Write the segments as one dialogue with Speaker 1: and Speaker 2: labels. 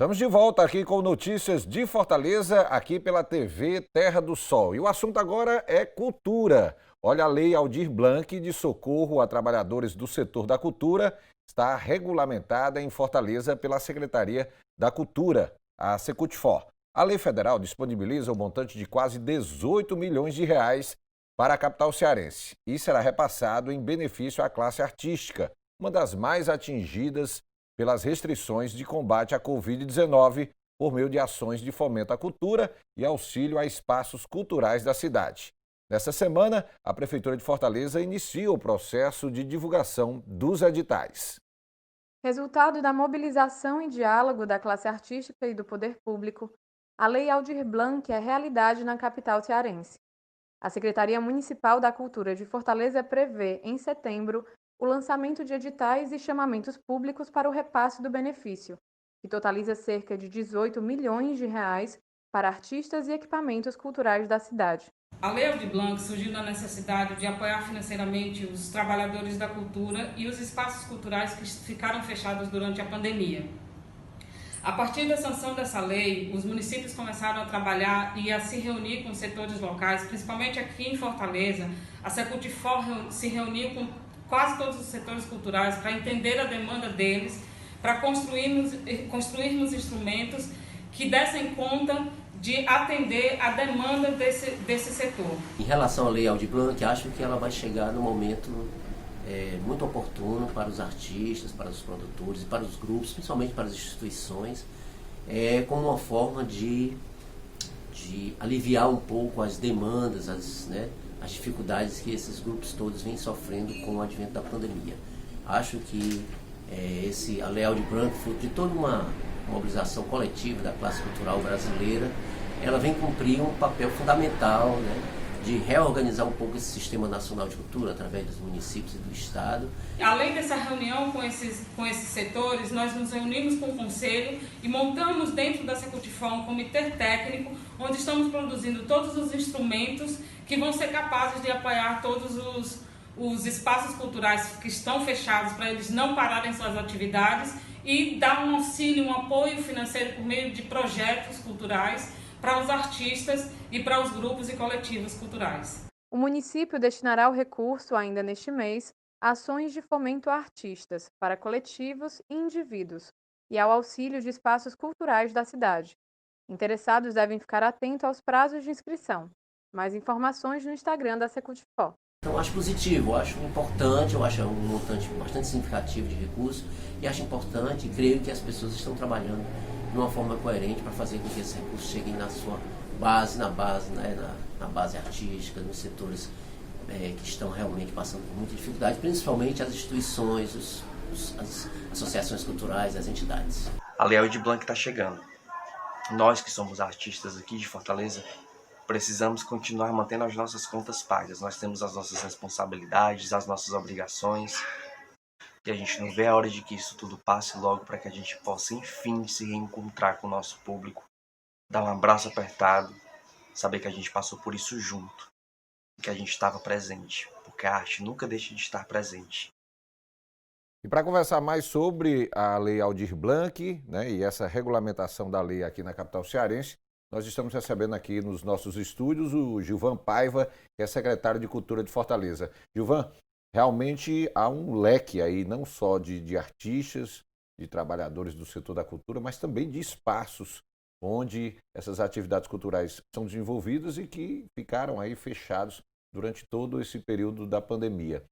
Speaker 1: Estamos de volta aqui com notícias de Fortaleza, aqui pela TV Terra do Sol. E o assunto agora é cultura. Olha, a Lei Aldir Blanc de socorro a trabalhadores do setor da cultura está regulamentada em Fortaleza pela Secretaria da Cultura, a Secutfor. A lei federal disponibiliza um montante de quase 18 milhões de reais para a capital cearense e será repassado em benefício à classe artística, uma das mais atingidas pelas restrições de combate à Covid-19 por meio de ações de fomento à cultura e auxílio a espaços culturais da cidade. Nesta semana, a Prefeitura de Fortaleza inicia o processo de divulgação dos editais.
Speaker 2: Resultado da mobilização e diálogo da classe artística e do poder público, a Lei Aldir Blanc é realidade na capital cearense. A Secretaria Municipal da Cultura de Fortaleza prevê, em setembro, o lançamento de editais e chamamentos públicos para o repasse do benefício, que totaliza cerca de 18 milhões de reais para artistas e equipamentos culturais da cidade.
Speaker 3: A Lei Aldir Blanc surgiu da necessidade de apoiar financeiramente os trabalhadores da cultura e os espaços culturais que ficaram fechados durante a pandemia. A partir da sanção dessa lei, os municípios começaram a trabalhar e a se reunir com setores locais, principalmente aqui em Fortaleza. A Secutfor se reuniu com quase todos os setores culturais para entender a demanda deles, para construirmos instrumentos que dessem conta de atender a demanda desse setor.
Speaker 4: Em relação à Lei Aldir Blanc, acho que ela vai chegar no momento muito oportuno para os artistas, para os produtores, para os grupos, principalmente para as instituições, como uma forma de aliviar um pouco as demandas, as dificuldades que esses grupos todos vêm sofrendo com o advento da pandemia. Acho que a Lei Aldir Blanc, fruto de toda uma mobilização coletiva da classe cultural brasileira, ela vem cumprir um papel fundamental, de reorganizar um pouco esse sistema nacional de cultura através dos municípios e do Estado.
Speaker 3: Além dessa reunião com esses setores, nós nos reunimos com o Conselho e montamos dentro da Secutfor um comitê técnico, onde estamos produzindo todos os instrumentos que vão ser capazes de apoiar todos os espaços culturais que estão fechados, para eles não pararem suas atividades, e dar um auxílio, um apoio financeiro por meio de projetos culturais para os artistas e para os grupos e coletivos culturais.
Speaker 2: O município destinará o recurso, ainda neste mês, a ações de fomento a artistas, para coletivos e indivíduos, e ao auxílio de espaços culturais da cidade. Interessados devem ficar atentos aos prazos de inscrição. Mais informações no Instagram da Secutfor.
Speaker 4: Então, acho positivo, acho importante, eu acho um montante bastante significativo de recursos e acho importante e creio que as pessoas estão trabalhando de uma forma coerente para fazer com que esses recursos cheguem na sua base, na base artística, nos setores que estão realmente passando por muita dificuldade, principalmente as instituições, as associações culturais, as entidades.
Speaker 5: A Lei Aldir Blanc está chegando. Nós que somos artistas aqui de Fortaleza, precisamos continuar mantendo as nossas contas pagas. Nós temos as nossas responsabilidades, as nossas obrigações. E a gente não vê a hora de que isso tudo passe logo para que a gente possa, enfim, se reencontrar com o nosso público, dar um abraço apertado, saber que a gente passou por isso junto, que a gente estava presente, porque a arte nunca deixa de estar presente.
Speaker 1: E para conversar mais sobre a Lei Aldir Blanc, e essa regulamentação da lei aqui na capital cearense, nós estamos recebendo aqui nos nossos estúdios o Gilvan Paiva, que é secretário de Cultura de Fortaleza. Gilvan, realmente há um leque aí, não só de artistas, de trabalhadores do setor da cultura, mas também de espaços onde essas atividades culturais são desenvolvidas e que ficaram aí fechados durante todo esse período da pandemia.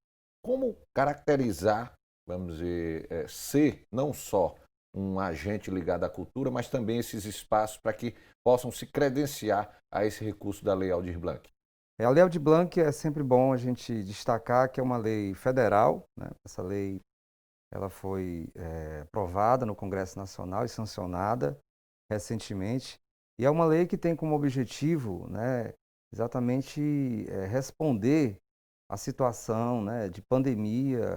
Speaker 1: Como caracterizar, vamos dizer, ser não só um agente ligado à cultura, mas também esses espaços para que possam se credenciar a esse recurso da Lei Aldir Blanc?
Speaker 6: A Lei Aldir Blanc é sempre bom a gente destacar que é uma lei federal, né? Essa lei ela foi aprovada no Congresso Nacional e sancionada recentemente, e é uma lei que tem como objetivo, exatamente responder à situação, de pandemia,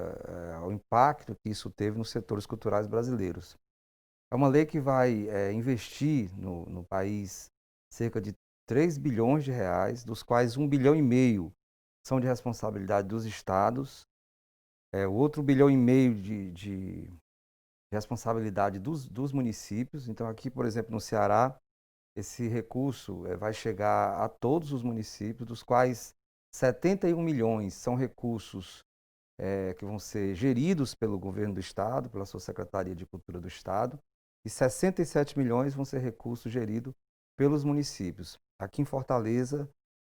Speaker 6: ao impacto que isso teve nos setores culturais brasileiros. É uma lei que vai investir no país cerca de 3 bilhões de reais, dos quais 1,5 bilhão são de responsabilidade dos estados, o outro 1,5 bilhão responsabilidade dos municípios. Então, aqui, por exemplo, no Ceará, esse recurso vai chegar a todos os municípios, dos quais 71 milhões são recursos que vão ser geridos pelo governo do Estado, pela sua Secretaria de Cultura do Estado, e 67 milhões vão ser recursos geridos pelos municípios. Aqui em Fortaleza,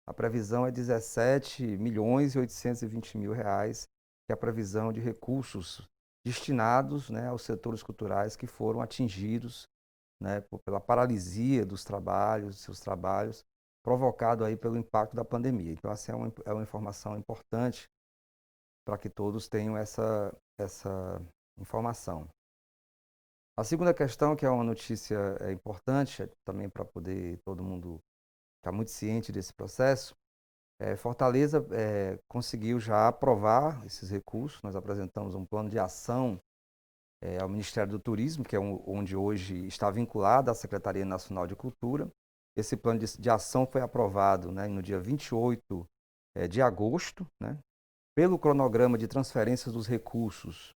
Speaker 6: a previsão é 17 milhões e 820 mil reais, que é a previsão de recursos destinados, né, aos setores culturais que foram atingidos, né, pela paralisia dos seus trabalhos, provocado aí pelo impacto da pandemia. Então, essa é uma informação importante para que todos tenham essa informação. A segunda questão, que é uma notícia importante, também para poder todo mundo ficar muito ciente desse processo, Fortaleza conseguiu já aprovar esses recursos. Nós apresentamos um plano de ação ao Ministério do Turismo, que é onde hoje está vinculado à Secretaria Nacional de Cultura. Esse plano de ação foi aprovado, né, no dia 28 de agosto, né, pelo cronograma de transferências dos recursos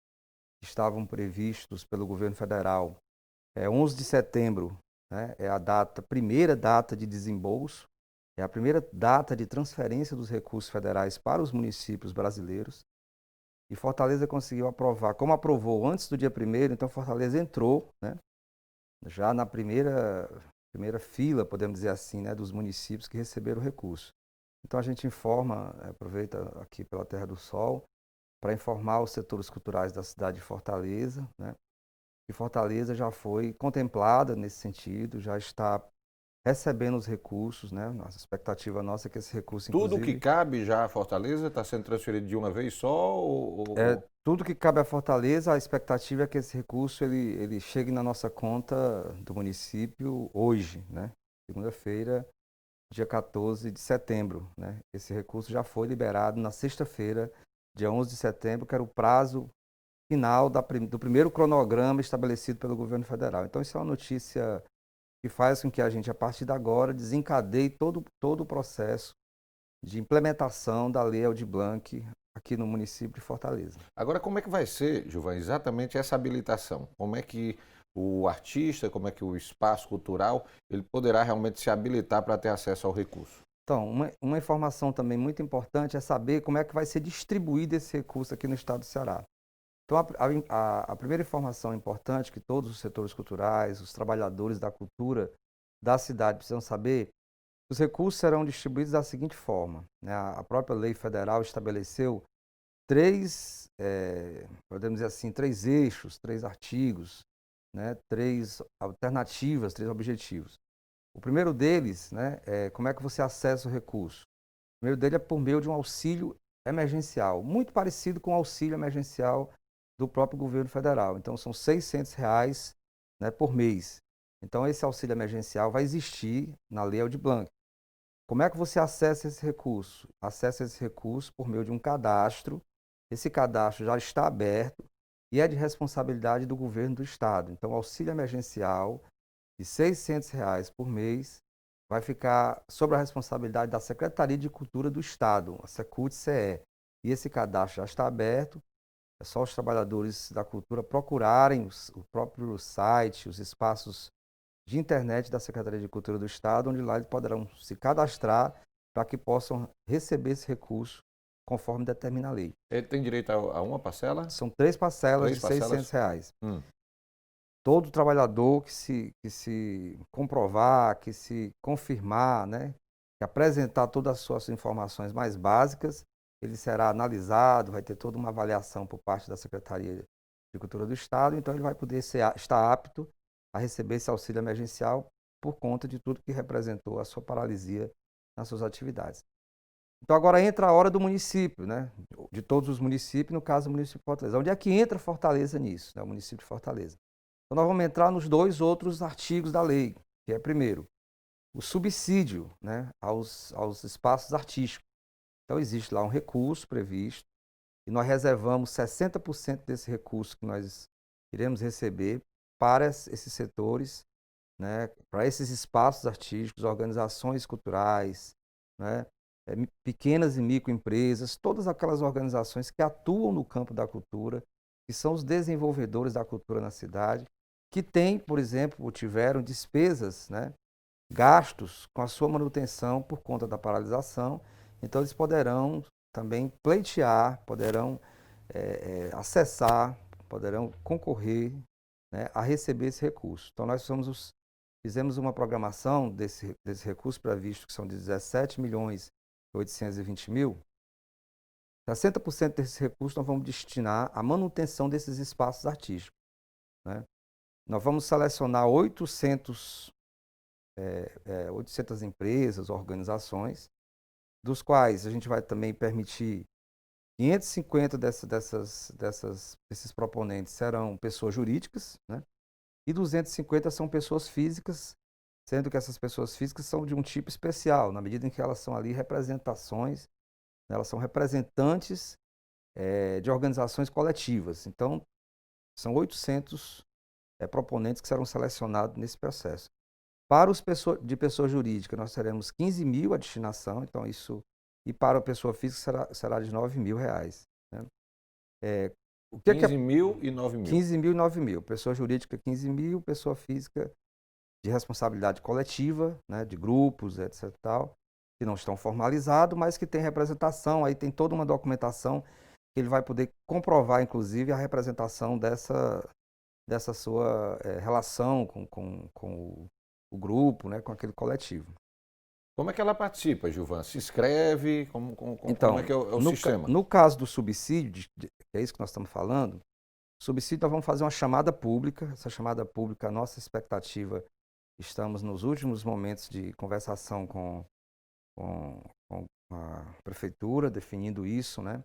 Speaker 6: que estavam previstos pelo governo federal. 11 de setembro, né, é a primeira data de desembolso, é a primeira data de transferência dos recursos federais para os municípios brasileiros. E Fortaleza conseguiu aprovar, como aprovou antes do dia 1º, então Fortaleza entrou, né, já na primeira fila, podemos dizer assim, né, dos municípios que receberam o recurso. Então a gente informa, aproveita aqui pela Terra do Sol, para informar os setores culturais da cidade de Fortaleza, né, que Fortaleza já foi contemplada nesse sentido, já está recebendo os recursos, né? Nossa expectativa nossa é que esse recurso,
Speaker 1: Tudo
Speaker 6: inclusive...
Speaker 1: que cabe já a Fortaleza está sendo transferido de uma vez só?
Speaker 6: Tudo que cabe a Fortaleza, a expectativa é que esse recurso ele chegue na nossa conta do município hoje, né? Segunda-feira, dia 14 de setembro, né? Esse recurso já foi liberado na sexta-feira, dia 11 de setembro, que era o prazo final do primeiro cronograma estabelecido pelo governo federal. Então, isso é uma notícia que faz com que a gente, a partir de agora, desencadeie todo o processo de implementação da Lei Aldir Blanc aqui no município de Fortaleza.
Speaker 1: Agora, como é que vai ser, Gilvan, exatamente essa habilitação? Como é que o artista, como é que o espaço cultural, ele poderá realmente se habilitar para ter acesso ao recurso?
Speaker 6: Então, uma informação também muito importante é saber como é que vai ser distribuído esse recurso aqui no estado do Ceará. Então, a primeira informação importante que todos os setores culturais, os trabalhadores da cultura da cidade precisam saber, os recursos serão distribuídos da seguinte forma, né? A própria lei federal estabeleceu podemos dizer assim, 3 eixos, 3 artigos, né? 3 alternativas, 3 objetivos. O primeiro deles, né, é como é que você acessa o recurso. O primeiro dele é por meio de um auxílio emergencial, muito parecido com o auxílio emergencial do próprio governo federal. Então, são R$ 600, né, por mês. Então, esse auxílio emergencial vai existir na Lei Aldir Blanc. Como é que você acessa esse recurso? Acessa esse recurso por meio de um cadastro. Esse cadastro já está aberto e é de responsabilidade do governo do estado. Então, o auxílio emergencial de R$ 600 por mês vai ficar sob a responsabilidade da Secretaria de Cultura do Estado, a Secult-CE. E esse cadastro já está aberto. É só os trabalhadores da cultura procurarem o próprio site, os espaços de internet da Secretaria de Cultura do Estado, onde lá eles poderão se cadastrar para que possam receber esse recurso conforme determina a lei.
Speaker 1: Ele tem direito a uma parcela?
Speaker 6: São 3 parcelas de R$ 600. Todo trabalhador que se comprovar, que se confirmar, né, que apresentar todas as suas informações mais básicas, ele será analisado, vai ter toda uma avaliação por parte da Secretaria de Cultura do Estado, então ele vai poder estar apto a receber esse auxílio emergencial por conta de tudo que representou a sua paralisia nas suas atividades. Então agora entra a hora do município, né? De todos os municípios, no caso do município de Fortaleza. Onde é que entra Fortaleza nisso, né? O município de Fortaleza. Então nós vamos entrar nos 2 outros artigos da lei, que é, primeiro, o subsídio, né, aos espaços artísticos. Então existe lá um recurso previsto e nós reservamos 60% desse recurso que nós iremos receber para esses setores, né, para esses espaços artísticos, organizações culturais, né, pequenas e microempresas, todas aquelas organizações que atuam no campo da cultura que são os desenvolvedores da cultura na cidade, que têm, por exemplo, ou tiveram despesas, né, gastos com a sua manutenção por conta da paralisação. Então, eles poderão também pleitear, poderão acessar, poderão concorrer, né, a receber esse recurso. Então, nós fizemos uma programação desse recurso previsto, que são de 17.820.000. 60% desses recursos nós vamos destinar à manutenção desses espaços artísticos, né? Nós vamos selecionar 800 empresas, organizações, dos quais a gente vai também permitir 550 desses proponentes serão pessoas jurídicas, né? E 250 são pessoas físicas, sendo que essas pessoas físicas são de um tipo especial, na medida em que elas são ali representações, né? Elas são representantes de organizações coletivas. Então, são 800 proponentes que serão selecionados nesse processo. Para os de pessoa jurídica, nós teremos 15.000 a destinação, então isso, e para a pessoa física será de R$9.000. Né?
Speaker 1: O que 15.000 e 9.000.
Speaker 6: 15.000 e 9.000. Pessoa jurídica 15.000, pessoa física de responsabilidade coletiva, né, de grupos, etc. Tal, que não estão formalizados, mas que tem representação, aí tem toda uma documentação que ele vai poder comprovar, inclusive, a representação dessa sua relação com o grupo, né, com aquele coletivo.
Speaker 1: Como é que ela participa, Gilvan? Se inscreve?
Speaker 6: Então,
Speaker 1: como é que é o sistema?
Speaker 6: No caso do subsídio, que é isso que nós estamos falando, subsídio nós vamos fazer uma chamada pública. Essa chamada pública, a nossa expectativa, estamos nos últimos momentos de conversação com a prefeitura, definindo isso, né,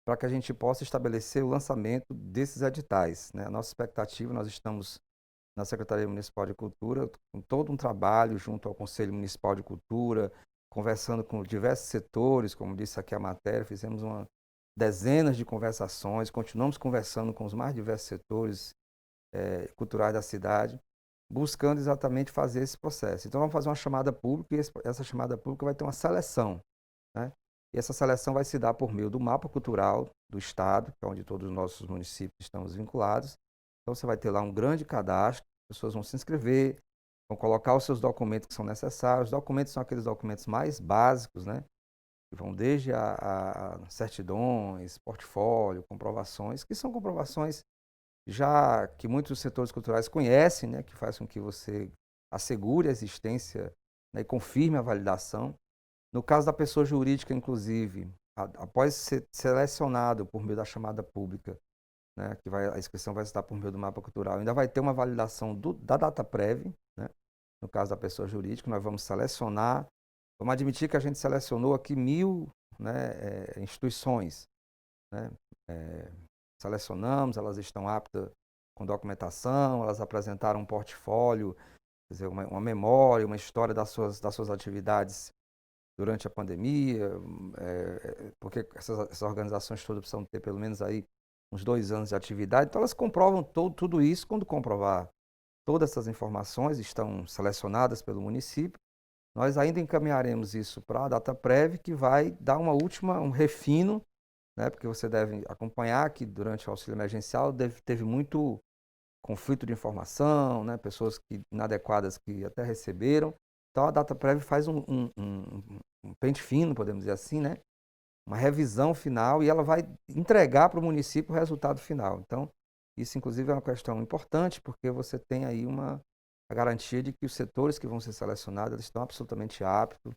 Speaker 6: para que a gente possa estabelecer o lançamento desses editais, né? A nossa expectativa, nós estamos na Secretaria Municipal de Cultura, com todo um trabalho junto ao Conselho Municipal de Cultura, conversando com diversos setores, como disse aqui a matéria, fizemos dezenas de conversações, continuamos conversando com os mais diversos setores culturais da cidade, buscando exatamente fazer esse processo. Então, vamos fazer uma chamada pública, e essa chamada pública vai ter uma seleção, né? E essa seleção vai se dar por meio do mapa cultural do Estado, que é onde todos os nossos municípios estamos vinculados. Então, você vai ter lá um grande cadastro, as pessoas vão se inscrever, vão colocar os seus documentos que são necessários. Os documentos são aqueles documentos mais básicos, né? Que vão desde a certidões, portfólio, comprovações, que são comprovações já que muitos setores culturais conhecem, né? Que faz com que você assegure a existência, né, e confirme a validação. No caso da pessoa jurídica, inclusive, após ser selecionado por meio da chamada pública, né, a inscrição vai estar por meio do mapa cultural, ainda vai ter uma validação da data prévia, né? No caso da pessoa jurídica, nós vamos selecionar, vamos admitir que a gente selecionou aqui 1.000, né, instituições, né? Selecionamos, elas estão aptas com documentação, elas apresentaram um portfólio, quer dizer, uma memória, uma história das suas atividades durante a pandemia, porque essas organizações todas precisam ter pelo menos aí uns 2 anos de atividade, então elas comprovam tudo isso. Quando comprovar todas essas informações, estão selecionadas pelo município, nós ainda encaminharemos isso para a data prévia, que vai dar um refino, né, porque você deve acompanhar que durante o auxílio emergencial teve muito conflito de informação, né, pessoas inadequadas que até receberam. Então a data prévia faz um pente fino, podemos dizer assim, né? Uma revisão final, e ela vai entregar para o município o resultado final. Então, isso inclusive é uma questão importante, porque você tem aí a garantia de que os setores que vão ser selecionados, eles estão absolutamente aptos,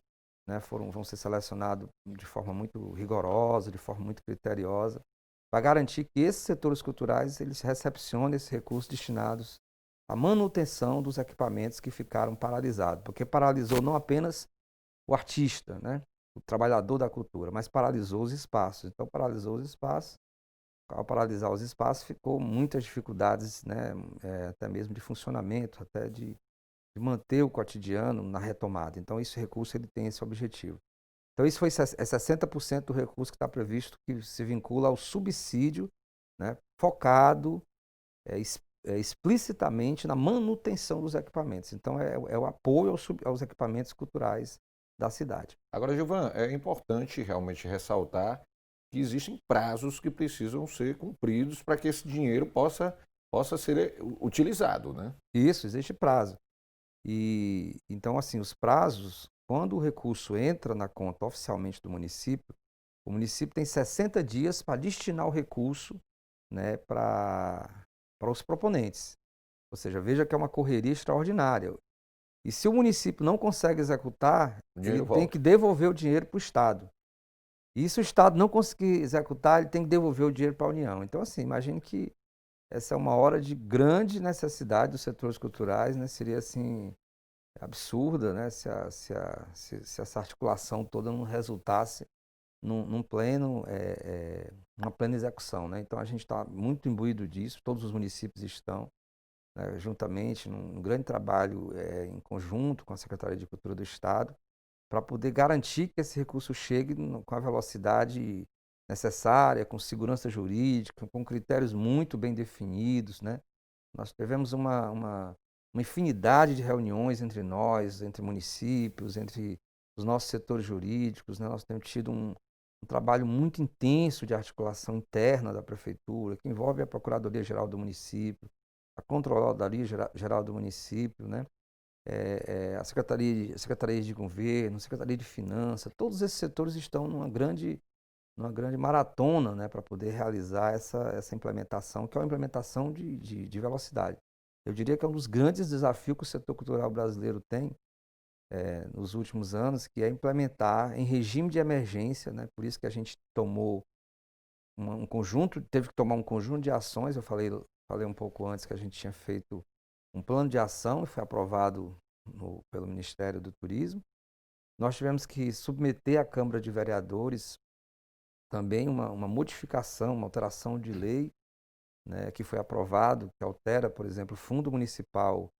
Speaker 6: né? Vão ser selecionados de forma muito rigorosa, de forma muito criteriosa, para garantir que esses setores culturais eles recepcionem esses recursos destinados à manutenção dos equipamentos que ficaram paralisados, porque paralisou não apenas o artista, né, o trabalhador da cultura, mas paralisou os espaços. Então, paralisou os espaços. Ao paralisar os espaços, ficou muitas dificuldades, né, até mesmo de funcionamento, até de manter o cotidiano na retomada. Então, esse recurso ele tem esse objetivo. Então, isso foi 60% do recurso que está previsto, que se vincula ao subsídio, né, focado explicitamente na manutenção dos equipamentos. Então, é o apoio aos equipamentos culturais da cidade.
Speaker 1: Agora, Gilvan, é importante realmente ressaltar que existem prazos que precisam ser cumpridos para que esse dinheiro possa ser utilizado, né?
Speaker 6: Isso, existe prazo. E então, assim, os prazos, quando o recurso entra na conta oficialmente do município, o município tem 60 dias para destinar o recurso, né, para os proponentes. Ou seja, veja que é uma correria extraordinária. E se o município não consegue executar,
Speaker 1: O
Speaker 6: ele
Speaker 1: dinheiro
Speaker 6: tem
Speaker 1: volta.
Speaker 6: que devolver o dinheiro para o Estado. E se o Estado não conseguir executar, ele tem que devolver o dinheiro para a União. Então, assim, imagine que essa é uma hora de grande necessidade dos setores culturais, né? Seria, assim, absurda, né? Se essa articulação toda não resultasse num pleno, uma plena execução, né? Então, a gente está muito imbuído disso, todos os municípios estão, né, juntamente, num grande trabalho em conjunto com a Secretaria de Cultura do Estado, para poder garantir que esse recurso chegue com a velocidade necessária, com segurança jurídica, com critérios muito bem definidos, né? Nós tivemos uma infinidade de reuniões entre nós, entre municípios, entre os nossos setores jurídicos, né? Nós temos tido um trabalho muito intenso de articulação interna da prefeitura, que envolve a Procuradoria-Geral do município, a Controladoria-Geral do município, né? A Secretaria de Governo, a Secretaria de Finanças, todos esses setores estão numa grande maratona, né, para poder realizar essa implementação, que é uma implementação de velocidade. Eu diria que é um dos grandes desafios que o setor cultural brasileiro tem nos últimos anos, que é implementar em regime de emergência, né? Por isso que a gente teve que tomar um conjunto de ações. Eu falei um pouco antes que a gente tinha feito um plano de ação e foi aprovado pelo Ministério do Turismo. Nós tivemos que submeter à Câmara de Vereadores também uma modificação, uma alteração de lei, né, que foi aprovado, que altera, por exemplo, o Fundo Municipal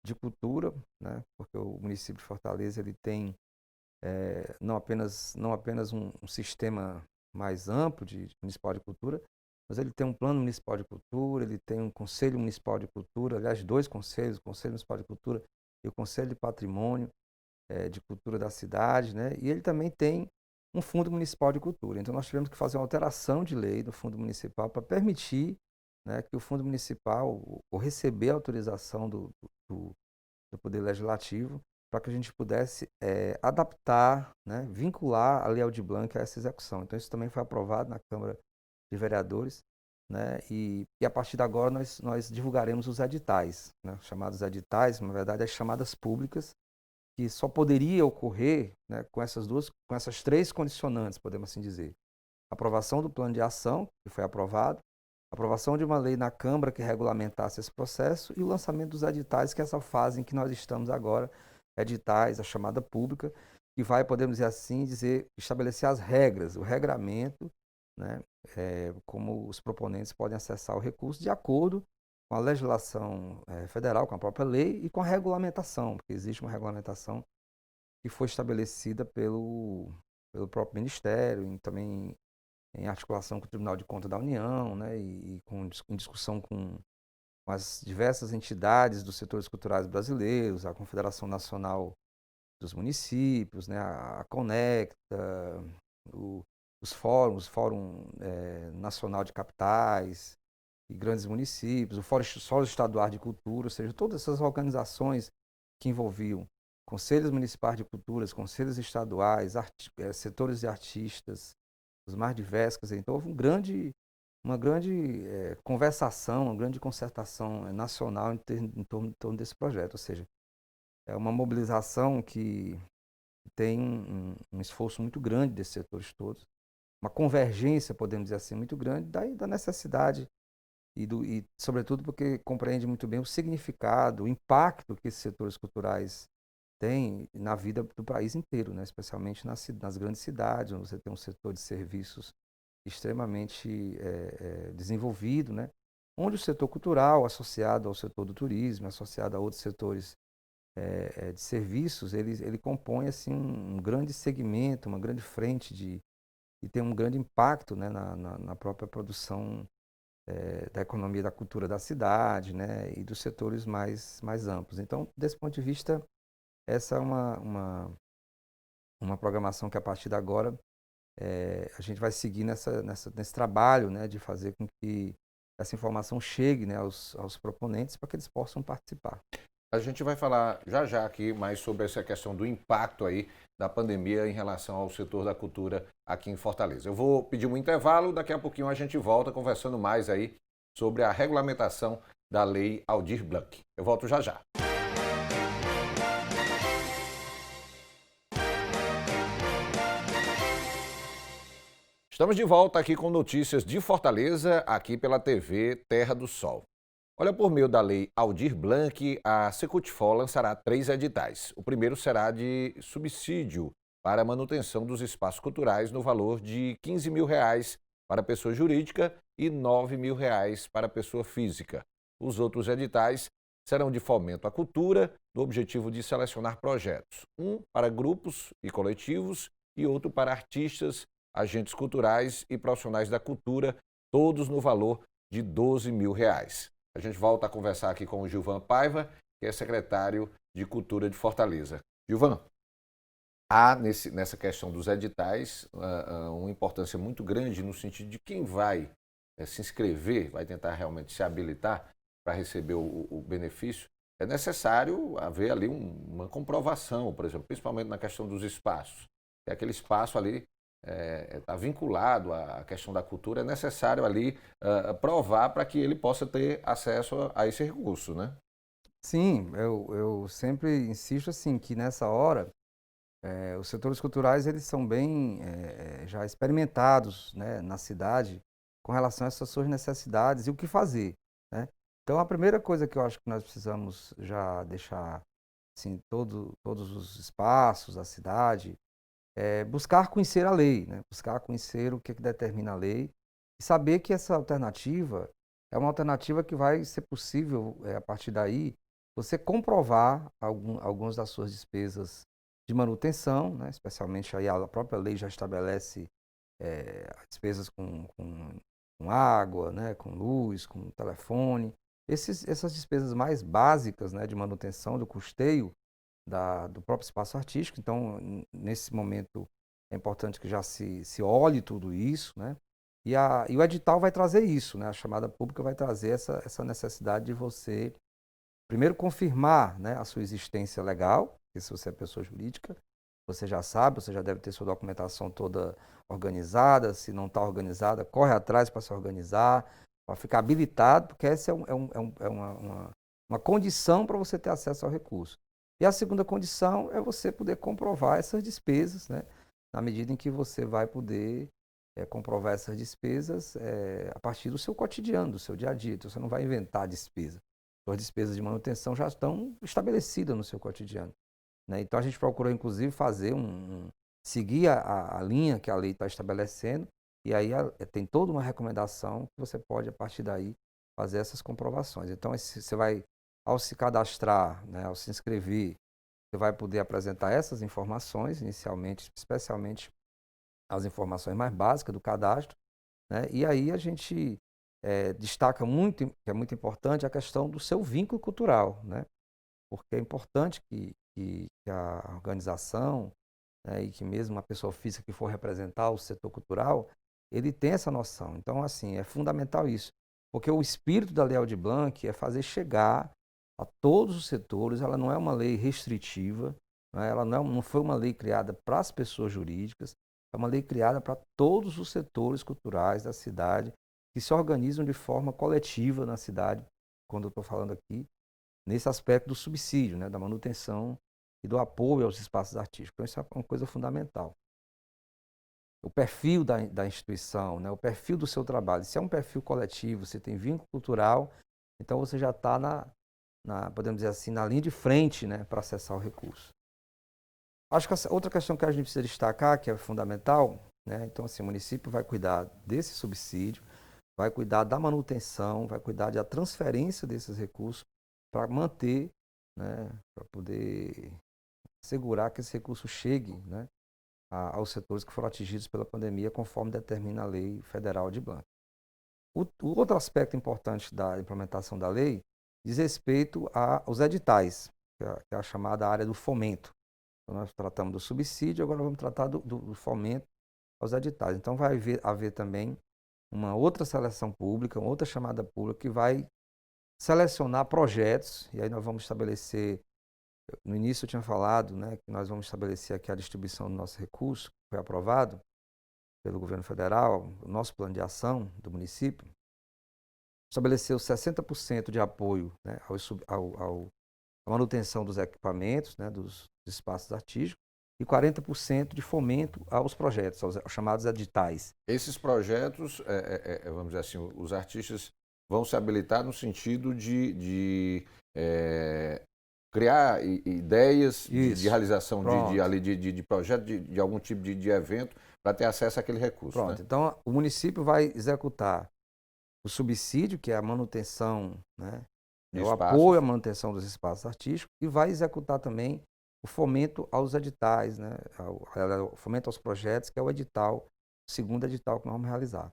Speaker 6: de Cultura, né, porque o município de Fortaleza ele tem não apenas um sistema mais amplo de municipal de cultura, mas ele tem um plano municipal de cultura, ele tem um conselho municipal de cultura, aliás, dois conselhos, o Conselho Municipal de Cultura e o Conselho de Patrimônio de Cultura da cidade, né? E ele também tem um fundo municipal de cultura. Então, nós tivemos que fazer uma alteração de lei do fundo municipal para permitir, né, que o fundo municipal, ou receber a autorização do Poder Legislativo, para que a gente pudesse adaptar, né, vincular a Lei Aldir Blanc a essa execução. Então, isso também foi aprovado na Câmara de Vereadores, né, e a partir de agora nós divulgaremos os editais, né, chamados editais, na verdade, as chamadas públicas, que só poderia ocorrer, né, com essas três condicionantes, podemos assim dizer. Aprovação do plano de ação, que foi aprovado, aprovação de uma lei na Câmara que regulamentasse esse processo e o lançamento dos editais, que é essa fase em que nós estamos agora, editais, a chamada pública, que vai, podemos dizer assim, estabelecer as regras, o regramento, né, como os proponentes podem acessar o recurso de acordo com a legislação federal, com a própria lei e com a regulamentação, porque existe uma regulamentação que foi estabelecida pelo próprio Ministério, e também em articulação com o Tribunal de Contas da União, né, e em discussão com as diversas entidades dos setores culturais brasileiros, a Confederação Nacional dos Municípios, né, a Conecta, os fóruns, o Fórum Nacional de Capitais e Grandes Municípios, o Fórum Estadual de Cultura, ou seja, todas essas organizações que envolviam conselhos municipais de culturas, conselhos estaduais, setores de artistas, os mais diversos. Quer dizer, então houve uma grande conversação, uma grande concertação nacional em torno desse projeto, ou seja, é uma mobilização que tem um esforço muito grande desses setores todos, uma convergência, podemos dizer assim, muito grande da necessidade e sobretudo porque compreende muito bem o significado, o impacto que esses setores culturais têm na vida do país inteiro, né? Especialmente nas grandes cidades, onde você tem um setor de serviços extremamente desenvolvido, né? Onde o setor cultural, associado ao setor do turismo, associado a outros setores de serviços, ele compõe assim, um grande segmento, uma grande frente e tem um grande impacto, né, na própria produção da economia da cultura da cidade, né, e dos setores mais amplos. Então, desse ponto de vista, essa é uma programação que, a partir de agora, a gente vai seguir nesse trabalho, né, de fazer com que essa informação chegue, né, aos proponentes para que eles possam participar.
Speaker 1: A gente vai falar já já aqui mais sobre essa questão do impacto aí da pandemia em relação ao setor da cultura aqui em Fortaleza. Eu vou pedir um intervalo, daqui a pouquinho a gente volta conversando mais aí sobre a regulamentação da Lei Aldir Blanc. Eu volto já já. Estamos de volta aqui com notícias de Fortaleza, aqui pela TV Terra do Sol. Olha, por meio da Lei Aldir Blanc, a Secutfol lançará 3 editais. O primeiro será de subsídio para a manutenção dos espaços culturais no valor de R$ 15 mil para pessoa jurídica e R$ 9 mil para pessoa física. Os outros editais serão de fomento à cultura, no objetivo de selecionar projetos. Um para grupos e coletivos e outro para artistas, agentes culturais e profissionais da cultura, todos no valor de R$ 12 mil. A gente volta a conversar aqui com o Gilvan Paiva, que é secretário de Cultura de Fortaleza. Gilvan, há nessa questão dos editais uma importância muito grande no sentido de quem vai se inscrever, vai tentar realmente se habilitar para receber o benefício. É necessário haver ali uma comprovação, por exemplo, principalmente na questão dos espaços. Aquele espaço ali está vinculado à questão da cultura, é necessário ali provar para que ele possa ter acesso a esse recurso, né?
Speaker 6: Sim, eu sempre insisto assim, que nessa hora, os setores culturais eles são bem já experimentados, né, na cidade com relação a essas suas necessidades e o que fazer, né? Então a primeira coisa que eu acho que nós precisamos já deixar assim, todos os espaços da cidade, buscar conhecer a lei, né? Buscar conhecer o que determina a lei e saber que essa alternativa é uma alternativa que vai ser possível, a partir daí, você comprovar algumas das suas despesas de manutenção, né? Especialmente aí a própria lei já estabelece despesas com água, né? Com luz, com telefone. Essas despesas mais básicas, né? De manutenção, do custeio, do próprio espaço artístico. Então, nesse momento, é importante que já se olhe tudo isso, né? E o edital vai trazer isso, né? A chamada pública vai trazer essa necessidade de você, primeiro, confirmar, né, a sua existência legal, porque se você é pessoa jurídica, você já sabe, você já deve ter sua documentação toda organizada. Se não está organizada, corre atrás para se organizar, para ficar habilitado, porque essa é uma condição para você ter acesso ao recurso. E a segunda condição é você poder comprovar essas despesas, né? Na medida em que você vai poder comprovar essas despesas a partir do seu cotidiano, do seu dia a dia. Então, você não vai inventar despesa. Suas despesas de manutenção já estão estabelecidas no seu cotidiano, né? Então, a gente procurou, inclusive, seguir a linha que a lei está estabelecendo, e aí tem toda uma recomendação que você pode, a partir daí, fazer essas comprovações. Então, você vai, ao se cadastrar, né, ao se inscrever, você vai poder apresentar essas informações inicialmente, especialmente as informações mais básicas do cadastro, né? E aí a gente destaca muito, que é muito importante, a questão do seu vínculo cultural, né? Porque é importante que a organização, né, e que mesmo a pessoa física que for representar o setor cultural, ele tenha essa noção. Então, assim, é fundamental isso, porque o espírito da Lei Aldir Blanc é fazer chegar a todos os setores. Ela não é uma lei restritiva, né? Ela não foi uma lei criada para as pessoas jurídicas, é uma lei criada para todos os setores culturais da cidade, que se organizam de forma coletiva na cidade, quando eu estou falando aqui, nesse aspecto do subsídio, né, da manutenção e do apoio aos espaços artísticos. Então, isso é uma coisa fundamental. O perfil da instituição, né, o perfil do seu trabalho. Se é um perfil coletivo, se tem vínculo cultural, então você já está podemos dizer assim, na linha de frente, né, para acessar o recurso. Acho que outra questão que a gente precisa destacar, que é fundamental, né, então assim, o município vai cuidar desse subsídio, vai cuidar da manutenção, vai cuidar da transferência desses recursos para manter, né, para poder assegurar que esse recurso chegue, né, aos setores que foram atingidos pela pandemia, conforme determina a Lei Federal de Blanc. O outro aspecto importante da implementação da lei diz respeito aos editais, que é a chamada área do fomento. Então, nós tratamos do subsídio, agora vamos tratar do fomento aos editais. Então vai haver também uma outra seleção pública, uma outra chamada pública que vai selecionar projetos, e aí nós vamos estabelecer, no início eu tinha falado, né, que nós vamos estabelecer aqui a distribuição do nosso recurso, que foi aprovado pelo governo federal, o nosso plano de ação do município, estabeleceu 60% de apoio, né, à manutenção dos equipamentos, né, dos espaços artísticos, e 40% de fomento aos projetos, aos chamados editais.
Speaker 1: Esses projetos, vamos dizer assim, os artistas vão se habilitar no sentido de criar ideias de realização de projeto, de algum tipo de evento, para ter acesso àquele recurso.
Speaker 6: Pronto,
Speaker 1: né?
Speaker 6: Então o município vai executar o subsídio, que é a manutenção, né, o apoio à manutenção dos espaços artísticos, e vai executar também o fomento aos editais, né, o fomento aos projetos, que é o edital, o segundo edital que nós vamos realizar.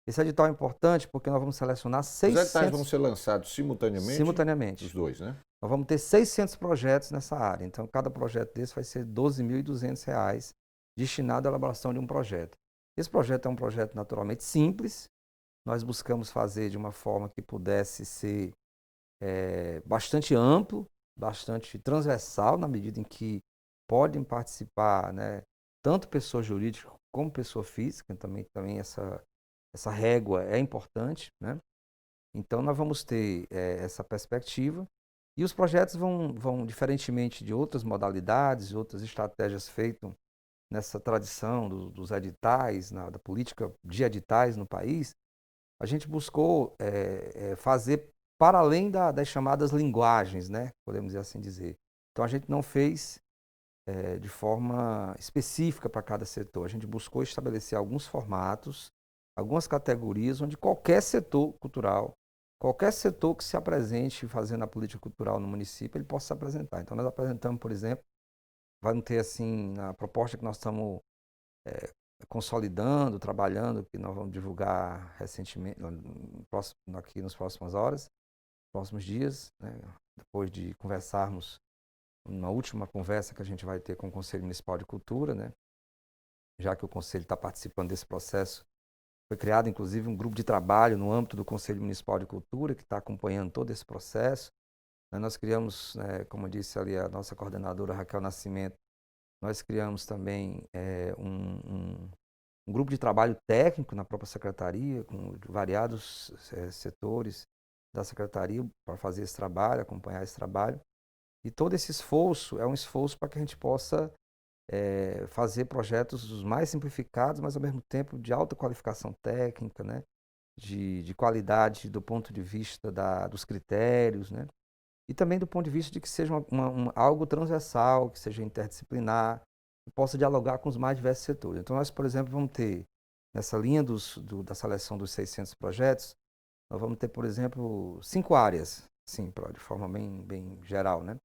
Speaker 6: Esse edital é importante porque nós vamos selecionar 600...
Speaker 1: Os editais vão ser lançados simultaneamente?
Speaker 6: Simultaneamente.
Speaker 1: Os dois, né?
Speaker 6: Nós vamos ter 600 projetos nessa área. Então, cada projeto desse vai ser R$ 12.200 destinado à elaboração de um projeto. Esse projeto é um projeto naturalmente simples. Nós buscamos fazer de uma forma que pudesse ser bastante amplo, bastante transversal, na medida em que podem participar, né, tanto pessoa jurídica como pessoa física. Também essa régua é importante, né? Então, nós vamos ter essa perspectiva, e os projetos vão, diferentemente de outras modalidades, outras estratégias feitas nessa tradição dos editais, da política de editais no país, a gente buscou fazer para além das chamadas linguagens, né? Podemos assim dizer. Então, a gente não fez de forma específica para cada setor. A gente buscou estabelecer alguns formatos, algumas categorias, onde qualquer setor cultural, qualquer setor que se apresente fazendo a política cultural no município, ele possa se apresentar. Então, nós apresentamos, por exemplo, vamos ter assim, a proposta que nós estamos consolidando, trabalhando, que nós vamos divulgar recentemente, aqui nas próximas horas, próximos dias, né, depois de conversarmos, na última conversa que a gente vai ter com o Conselho Municipal de Cultura, né, já que o Conselho está participando desse processo. Foi criado, inclusive, um grupo de trabalho no âmbito do Conselho Municipal de Cultura, que está acompanhando todo esse processo. Nós criamos, como disse ali a nossa coordenadora Raquel Nascimento, nós criamos também um grupo de trabalho técnico na própria secretaria, com variados setores da secretaria para fazer esse trabalho, acompanhar esse trabalho. E todo esse esforço é um esforço para que a gente possa fazer projetos os mais simplificados, mas ao mesmo tempo de alta qualificação técnica, né? de qualidade do ponto de vista dos critérios, né? E também do ponto de vista de que seja algo transversal, que seja interdisciplinar, que possa dialogar com os mais diversos setores. Então, nós, por exemplo, vamos ter, nessa linha da seleção dos 600 projetos, nós vamos ter, por exemplo, 5 áreas, sim, de forma bem geral, né?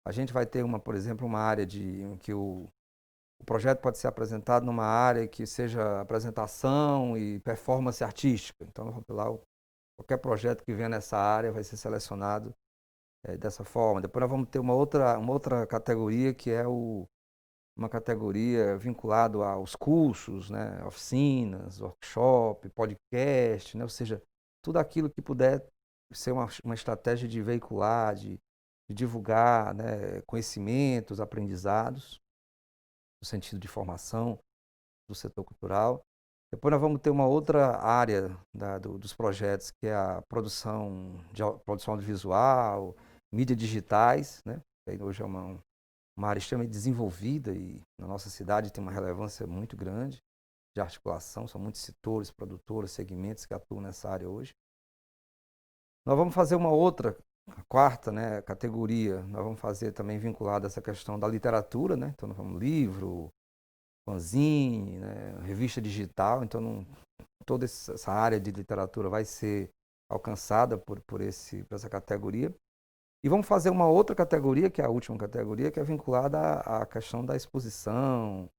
Speaker 6: A gente vai ter, por exemplo, uma área em que o projeto pode ser apresentado numa área que seja apresentação e performance artística. Então, nós vamos lá, qualquer projeto que venha nessa área vai ser selecionado dessa forma. Depois nós vamos ter uma outra categoria, que é uma categoria vinculada aos cursos, né, oficinas, workshop, podcast, né, ou seja, tudo aquilo que puder ser uma estratégia de veicular, de divulgar, né, conhecimentos, aprendizados, no sentido de formação do setor cultural. Depois nós vamos ter uma outra área dos projetos, que é a produção audiovisual, mídias digitais, né? Hoje é uma área extremamente desenvolvida e na nossa cidade tem uma relevância muito grande de articulação, são muitos setores, produtores, segmentos que atuam nessa área hoje. Nós vamos fazer uma outra, a quarta, né, categoria, nós vamos fazer também vinculada a essa questão da literatura, né? Então nós vamos livro, fanzine, né, revista digital. Então toda essa área de literatura vai ser alcançada por essa categoria. E vamos fazer uma outra categoria, que é a última categoria, que é vinculada à questão da exposição,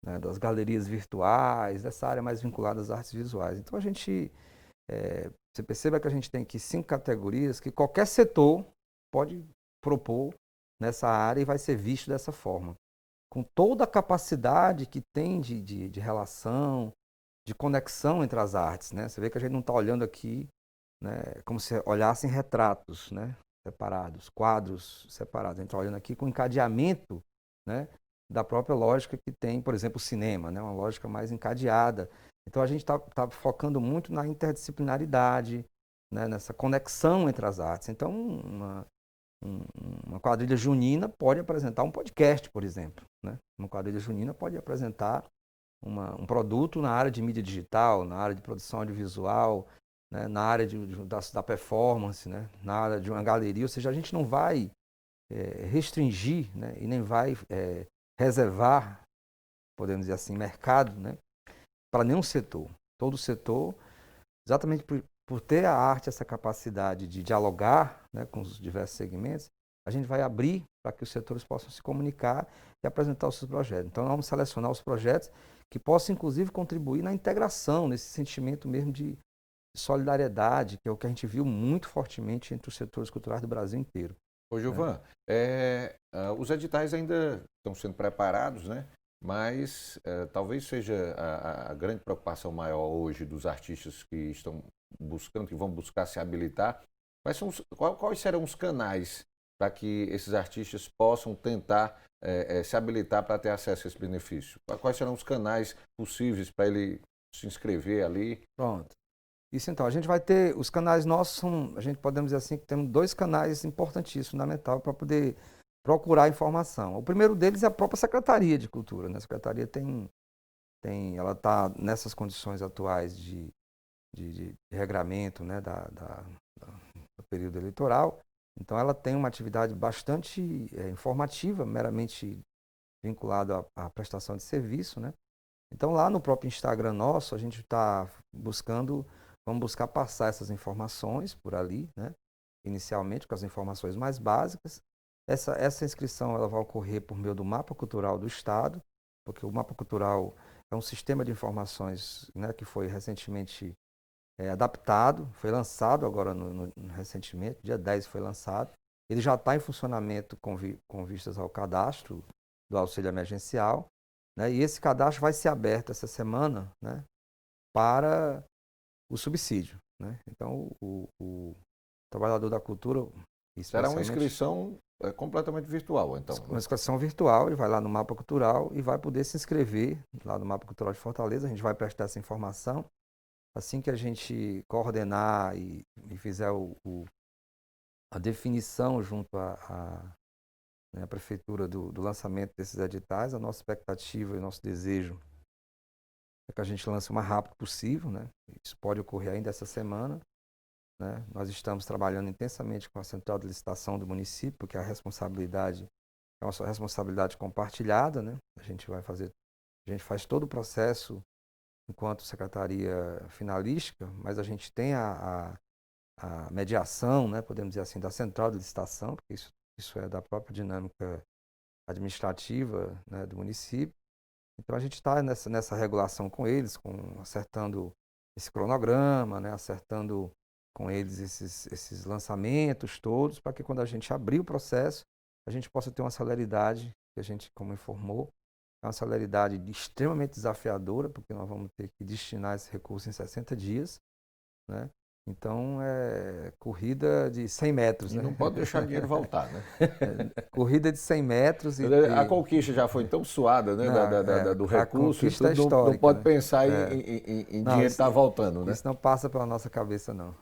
Speaker 6: né, das galerias virtuais, dessa área mais vinculada às artes visuais. Então você perceba que a gente tem aqui 5 categorias que qualquer setor pode propor nessa área e vai ser visto dessa forma. com toda a capacidade que tem de relação, de conexão entre as artes, né? Você vê que a gente não está olhando aqui, né, como se olhassem retratos, né, separados, quadros separados. A gente está olhando aqui com o encadeamento, né, da própria lógica que tem, por exemplo, o cinema, né, uma lógica mais encadeada. Então a gente está focando muito na interdisciplinaridade, né, nessa conexão entre as artes. Então uma quadrilha junina pode apresentar um podcast, por exemplo, né? Uma quadrilha junina pode apresentar um produto na área de mídia digital, na área de produção audiovisual, né, na área da performance, né, na área de uma galeria. Ou seja, a gente não vai restringir, né, e nem vai reservar, podemos dizer assim, mercado, né, para nenhum setor. Todo setor, exatamente por ter a arte essa capacidade de dialogar, né, com os diversos segmentos, a gente vai abrir para que os setores possam se comunicar e apresentar os seus projetos. Então, nós vamos selecionar os projetos que possam, inclusive, contribuir na integração, nesse sentimento mesmo de solidariedade, que é o que a gente viu muito fortemente entre os setores culturais do Brasil inteiro.
Speaker 1: Ô, Gilvan, os editais ainda estão sendo preparados, né? Mas talvez seja a grande preocupação maior hoje dos artistas que estão buscando, que vão buscar se habilitar. Quais serão os canais para que esses artistas possam tentar se habilitar para ter acesso a esse benefício? Quais serão os canais possíveis para ele se inscrever ali?
Speaker 6: Pronto. Isso então, a gente vai ter, os canais nossos a gente podemos dizer assim, que temos 2 canais importantíssimos, fundamentais para poder procurar informação. O primeiro deles é a própria Secretaria de Cultura, né? A Secretaria ela está nessas condições atuais de regramento, né, do período eleitoral. Então ela tem uma atividade bastante informativa, meramente vinculada à prestação de serviço, né? Então lá no próprio Instagram nosso, a gente está vamos buscar passar essas informações por ali, né? Inicialmente com as informações mais básicas. Essa inscrição ela vai ocorrer por meio do Mapa Cultural do Estado, porque o Mapa Cultural é um sistema de informações, né, que foi recentemente adaptado, foi lançado agora recentemente, dia 10 foi lançado. Ele já está em funcionamento com vistas ao cadastro do auxílio emergencial, né, e esse cadastro vai ser aberto essa semana, né, para o subsídio, né? Então, o trabalhador da cultura...
Speaker 1: Será uma inscrição completamente virtual, então?
Speaker 6: Uma inscrição virtual, ele vai lá no Mapa Cultural e vai poder se inscrever lá no Mapa Cultural de Fortaleza. A gente vai prestar essa informação. Assim que a gente coordenar e fizer a definição junto à Prefeitura do lançamento desses editais, a nossa expectativa e o nosso desejo é que a gente lance o mais rápido possível, né? Isso pode ocorrer ainda essa semana, né? Nós estamos trabalhando intensamente com a central de licitação do município, porque a responsabilidade é uma responsabilidade compartilhada, né? A gente faz todo o processo enquanto secretaria finalística, mas a gente tem a mediação, né? Podemos dizer assim, da central de licitação, porque isso é da própria dinâmica administrativa, né, do município. Então a gente está nessa regulação com eles, acertando esse cronograma, né, acertando com eles esses lançamentos todos, para que quando a gente abrir o processo, a gente possa ter uma celeridade, que a gente, como informou, é uma celeridade extremamente desafiadora, porque nós vamos ter que destinar esse recurso em 60 dias, né? Então, é corrida de 100 metros.
Speaker 1: E
Speaker 6: né?
Speaker 1: não pode deixar o dinheiro voltar, né?
Speaker 6: Corrida de 100 metros.
Speaker 1: A conquista já foi tão suada, né? Do recurso,
Speaker 6: e tudo,
Speaker 1: histórica, não pode pensar em dinheiro estar voltando, né?
Speaker 6: Isso não passa pela nossa cabeça, não.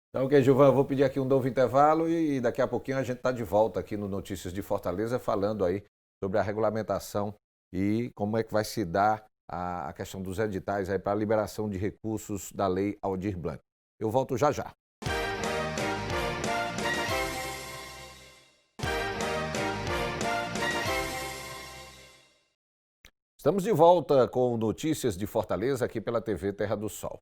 Speaker 1: Então, ok, Gilvan, eu vou pedir aqui um novo intervalo e daqui a pouquinho a gente está de volta aqui no Notícias de Fortaleza, falando aí sobre a regulamentação e como é que vai se dar a questão dos editais aí para a liberação de recursos da Lei Aldir Blanc. Eu volto já já. Estamos de volta com Notícias de Fortaleza aqui pela TV Terra do Sol.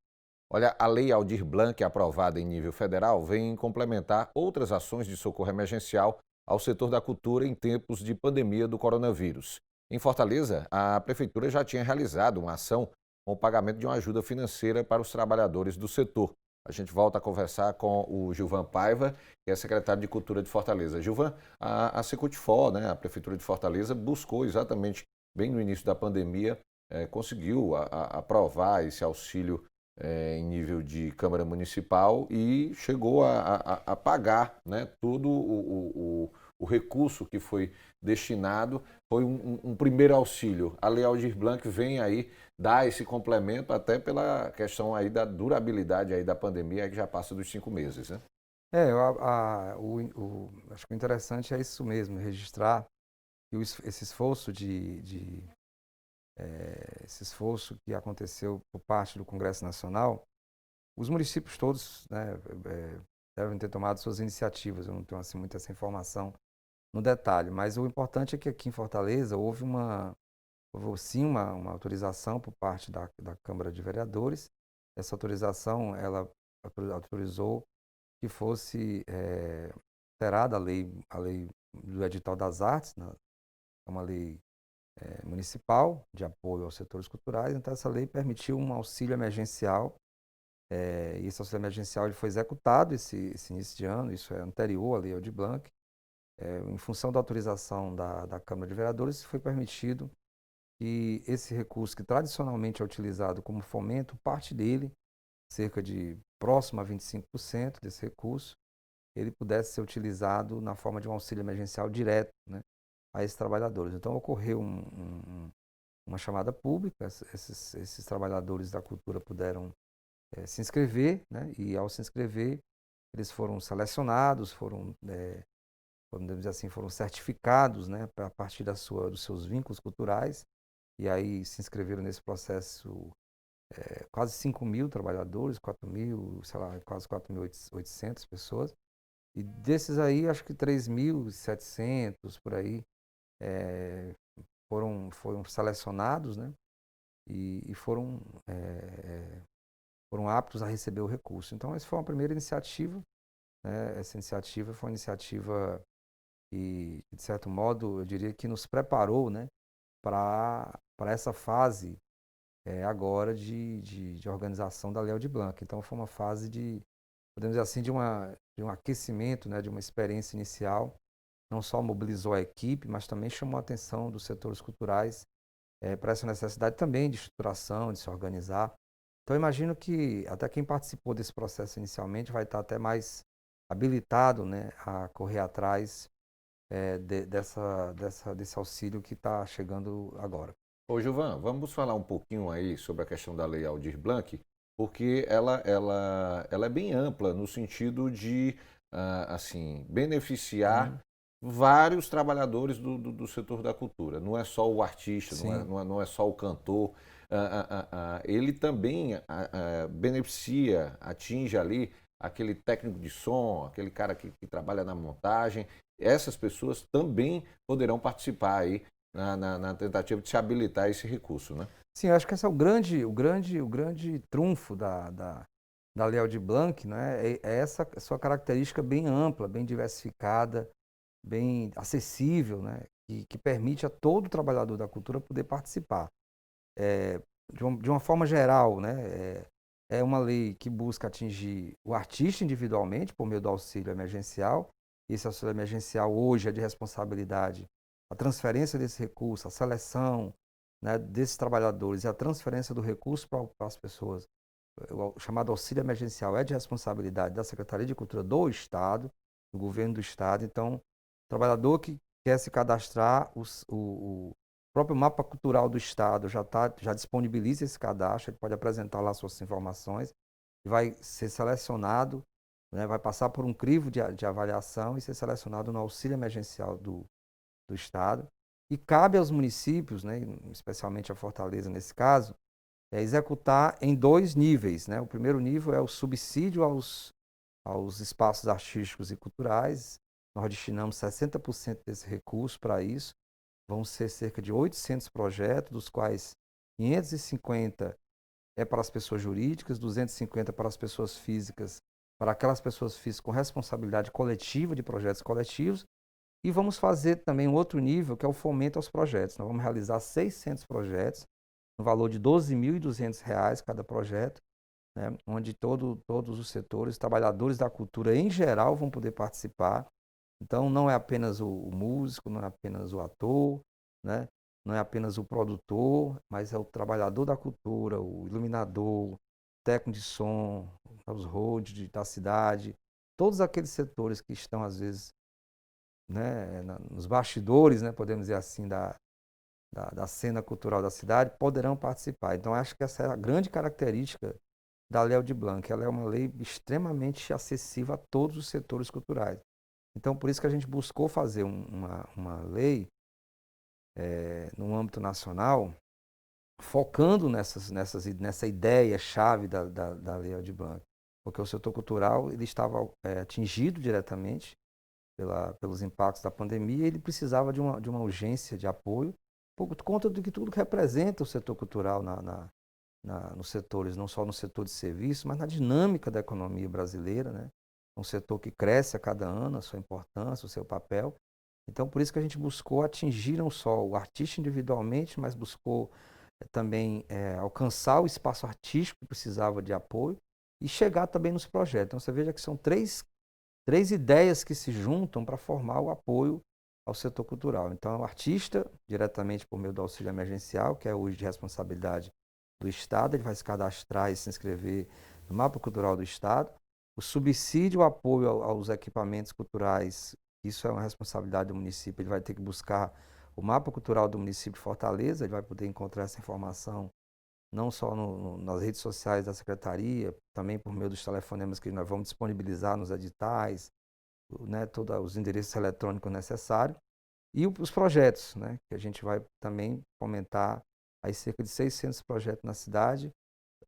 Speaker 1: Olha, a Lei Aldir Blanc, aprovada em nível federal, vem complementar outras ações de socorro emergencial ao setor da cultura em tempos de pandemia do coronavírus. Em Fortaleza, a Prefeitura já tinha realizado uma ação com o pagamento de uma ajuda financeira para os trabalhadores do setor. A gente volta a conversar com o Gilvan Paiva, que é secretário de Cultura de Fortaleza. Gilvan, a Secutfor, né, a Prefeitura de Fortaleza, buscou exatamente, bem no início da pandemia, conseguiu aprovar esse auxílio em nível de Câmara Municipal e chegou a pagar, né, todo o recurso que foi destinado. Foi um primeiro auxílio. A Lei Aldir Blanc vem aí dar esse complemento até pela questão aí da durabilidade aí da pandemia, que já passa dos 5 meses, né?
Speaker 6: Acho que o interessante é isso mesmo, registrar que esse esforço esse esforço que aconteceu por parte do Congresso Nacional, os municípios todos, né, devem ter tomado suas iniciativas. Eu não tenho assim, muita essa informação no detalhe, mas o importante é que aqui em Fortaleza houve sim uma autorização por parte da Câmara de Vereadores. Essa autorização, ela autorizou que fosse alterada a lei do edital das artes, né? É uma lei municipal de apoio aos setores culturais. Então essa lei permitiu um auxílio emergencial, e esse auxílio emergencial ele foi executado esse início de ano. Isso é anterior à Lei Aldir Blanc. Em função da autorização da Câmara de Vereadores, foi permitido que esse recurso, que tradicionalmente é utilizado como fomento, parte dele, cerca de próximo a 25% desse recurso, ele pudesse ser utilizado na forma de um auxílio emergencial direto, né, a esses trabalhadores. Então ocorreu uma chamada pública. Esses trabalhadores da cultura puderam se inscrever, né, e ao se inscrever eles foram selecionados, vamos dizer assim, foram certificados, né, a partir dos seus vínculos culturais, e aí se inscreveram nesse processo quase 5.000 trabalhadores, 4.000, sei lá, quase 4.800 pessoas, e desses aí, acho que 3.700, por aí, foram selecionados, né, e foram aptos a receber o recurso. Então, essa foi uma primeira iniciativa, né? Essa iniciativa foi uma iniciativa que, de certo modo, eu diria que nos preparou, né, para essa fase agora de organização da Lei Aldir Blanc. Então, foi uma fase podemos dizer assim, de um aquecimento, né, de uma experiência inicial. Não só mobilizou a equipe, mas também chamou a atenção dos setores culturais para essa necessidade também de estruturação, de se organizar. Então, eu imagino que até quem participou desse processo inicialmente vai estar até mais habilitado, né, a correr atrás desse auxílio que está chegando agora.
Speaker 1: Ô Gilvan, vamos falar um pouquinho aí sobre a questão da Lei Aldir Blanc, porque ela é bem ampla no sentido de, assim, beneficiar vários trabalhadores do setor da cultura. Não é só o artista, não é só o cantor. Ele também beneficia, atinge ali aquele técnico de som, aquele cara que trabalha na montagem. Essas pessoas também poderão participar aí na tentativa de se habilitar esse recurso, né?
Speaker 6: Sim, eu acho que esse é o grande trunfo da Lei Aldir Blanc, né? É essa sua característica bem ampla, bem diversificada, bem acessível, né, que permite a todo trabalhador da cultura poder participar. De uma forma geral, né, é uma lei que busca atingir o artista individualmente por meio do auxílio emergencial. Esse auxílio emergencial hoje é de responsabilidade a transferência desse recurso, a seleção, né, desses trabalhadores e a transferência do recurso para as pessoas. O chamado auxílio emergencial é de responsabilidade da Secretaria de Cultura do Estado, do governo do Estado. Então, o trabalhador que quer se cadastrar, o próprio mapa cultural do Estado já disponibiliza esse cadastro. Ele pode apresentar lá suas informações e vai ser selecionado, né, vai passar por um crivo de avaliação e ser selecionado no auxílio emergencial do Estado. E cabe aos municípios, né, especialmente a Fortaleza nesse caso, executar em 2 níveis, né? O primeiro nível é o subsídio aos espaços artísticos e culturais. Nós destinamos 60% desse recurso para isso. Vão ser cerca de 800 projetos, dos quais 550 é para as pessoas jurídicas, 250 para as pessoas físicas, para aquelas pessoas físicas com responsabilidade coletiva de projetos coletivos. E vamos fazer também um outro nível, que é o fomento aos projetos. Nós vamos realizar 600 projetos, no valor de R$ 12.200 cada projeto, né, onde todos os setores, trabalhadores da cultura em geral vão poder participar. Então, não é apenas o músico, não é apenas o ator, né, não é apenas o produtor, mas é o trabalhador da cultura, o iluminador, o técnico de som, os roads da cidade, todos aqueles setores que estão, às vezes, né, nos bastidores, né, podemos dizer assim, da cena cultural da cidade, poderão participar. Então, acho que essa é a grande característica da Lei Aldir Blanc. Ela é uma lei extremamente acessível a todos os setores culturais. Então, por isso que a gente buscou fazer uma lei no âmbito nacional, focando nessa ideia-chave da Lei Aldir Blanc. Porque o setor cultural ele estava atingido diretamente pelos impactos da pandemia, e ele precisava de uma urgência de apoio, por conta de que tudo que representa o setor cultural nos setores, não só no setor de serviço, mas na dinâmica da economia brasileira, né? Um setor que cresce a cada ano, a sua importância, o seu papel. Então, por isso que a gente buscou atingir não só o artista individualmente, mas buscou também alcançar o espaço artístico que precisava de apoio e chegar também nos projetos. Então, você veja que são três ideias que se juntam para formar o apoio ao setor cultural. Então, o artista, diretamente por meio do auxílio emergencial, que é hoje de responsabilidade do Estado, ele vai se cadastrar e se inscrever no Mapa Cultural do Estado. O subsídio, o apoio aos equipamentos culturais, isso é uma responsabilidade do município, ele vai ter que buscar o Mapa Cultural do município de Fortaleza, ele vai poder encontrar essa informação não só nas redes sociais da Secretaria, também por meio dos telefonemas que nós vamos disponibilizar nos editais, né, todos os endereços eletrônicos necessários, e os projetos, né, que a gente vai também fomentar aí cerca de 600 projetos na cidade,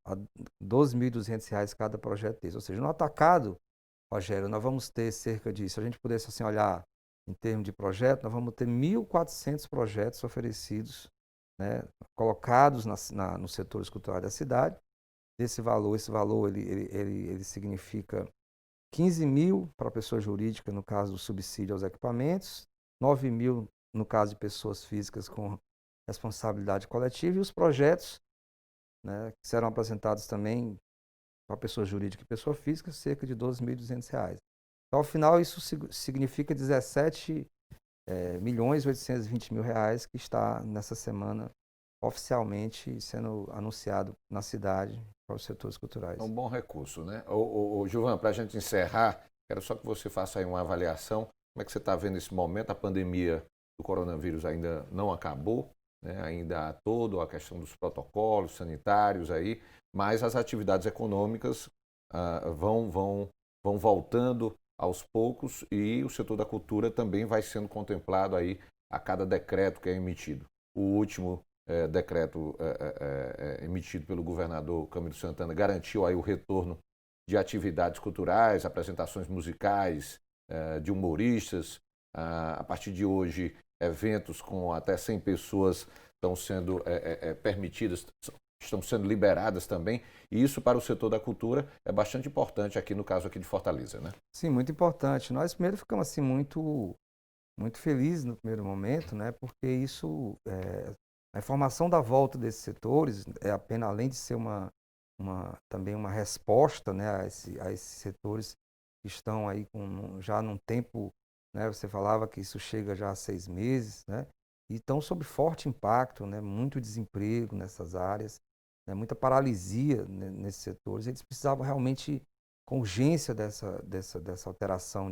Speaker 6: a R$ 12.200 cada projeto desse. Ou seja, no atacado, Rogério, nós vamos ter cerca de, se a gente pudesse assim olhar em termos de projeto, nós vamos ter 1.400 projetos oferecidos, né, colocados nos setores culturais da cidade. Esse valor ele significa 15 mil para a pessoa jurídica, no caso do subsídio aos equipamentos, 9 mil no caso de pessoas físicas com responsabilidade coletiva, e os projetos, né, que serão apresentados também para pessoa jurídica e pessoa física, cerca de R$ 12.200. Então, ao final, isso significa 17.820.000 reais que está nessa semana oficialmente sendo anunciado na cidade para os setores culturais.
Speaker 1: É um bom recurso, né? Gilvan, para a gente encerrar, quero só que você faça aí uma avaliação. Como é que você está vendo esse momento? A pandemia do coronavírus ainda não acabou, né? Ainda há toda a questão dos protocolos sanitários aí, mas as atividades econômicas vão voltando aos poucos, e o setor da cultura também vai sendo contemplado aí a cada decreto que é emitido. O último decreto emitido pelo governador Camilo Santana garantiu aí o retorno de atividades culturais, apresentações musicais, de humoristas. A partir de hoje, eventos com até 100 pessoas estão sendo permitidas, estão sendo liberadas também, e isso para o setor da cultura é bastante importante aqui no caso aqui de Fortaleza, né?
Speaker 6: Sim, muito importante. Nós primeiro ficamos assim muito felizes no primeiro momento, né? Porque isso, a informação da volta desses setores é apenas, além de ser também uma resposta, né, a esses setores que estão aí já num tempo, né? Você falava que isso chega já a 6 meses, né? E estão sob forte impacto, né? Muito desemprego nessas áreas, né? Muita paralisia nesses setores. Eles precisavam realmente, com urgência, dessa alteração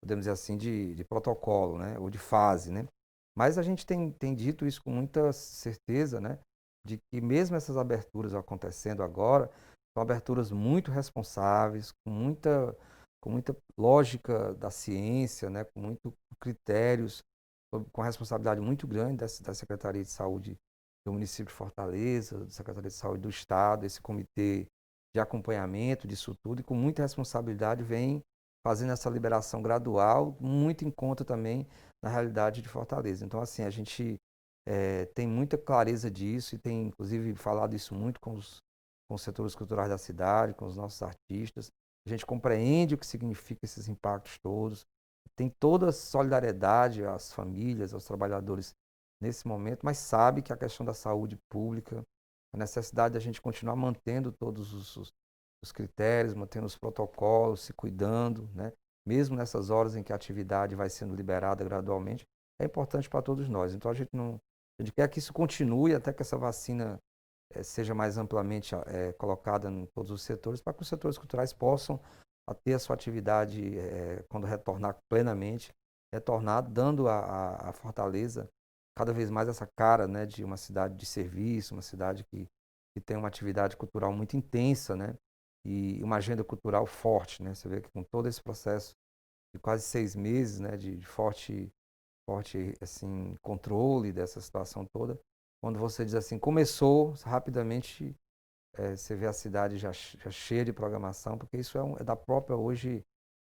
Speaker 6: podemos dizer assim, de protocolo, né? Ou de fase, né? Mas a gente tem dito isso com muita certeza, né? De que mesmo essas aberturas acontecendo agora, são aberturas muito responsáveis, com muita lógica da ciência, né? Com muitos critérios, com a responsabilidade muito grande da Secretaria de Saúde do município de Fortaleza, da Secretaria de Saúde do Estado, esse comitê de acompanhamento disso tudo, e com muita responsabilidade vem fazendo essa liberação gradual, muito em conta também na realidade de Fortaleza. Então, assim, a gente tem muita clareza disso e tem, inclusive, falado isso muito com os setores culturais da cidade, com os nossos artistas. A gente compreende o que significa esses impactos todos, tem toda a solidariedade às famílias, aos trabalhadores nesse momento, mas sabe que a questão da saúde pública, a necessidade da gente continuar mantendo todos os critérios, mantendo os protocolos, se cuidando, né? Mesmo nessas horas em que a atividade vai sendo liberada gradualmente, é importante para todos nós. Então a gente quer que isso continue até que essa vacina seja mais amplamente colocada em todos os setores, para que os setores culturais possam ter a sua atividade quando retornar plenamente, retornar dando a Fortaleza cada vez mais essa cara, né, de uma cidade de serviço, uma cidade que tem uma atividade cultural muito intensa, né, e uma agenda cultural forte, né. Você vê que com todo esse processo de quase 6 meses, né, de forte assim, controle dessa situação toda, quando você diz assim, começou, rapidamente você vê a cidade já cheia de programação, porque isso é da própria hoje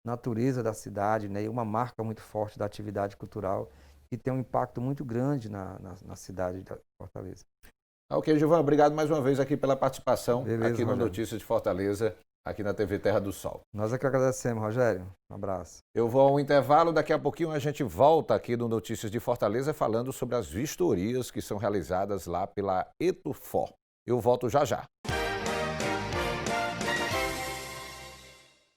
Speaker 6: natureza da cidade, né, e uma marca muito forte da atividade cultural que tem um impacto muito grande na cidade de Fortaleza.
Speaker 1: Ok, Gilvan, obrigado mais uma vez aqui pela participação
Speaker 6: Beleza,
Speaker 1: aqui no
Speaker 6: Rogério.
Speaker 1: Notícias de Fortaleza, aqui na TV Terra do Sol.
Speaker 6: Nós é que agradecemos, Rogério. Um abraço.
Speaker 1: Eu vou ao intervalo, daqui a pouquinho a gente volta aqui no Notícias de Fortaleza falando sobre as vistorias que são realizadas lá pela Etufor. Eu volto já já.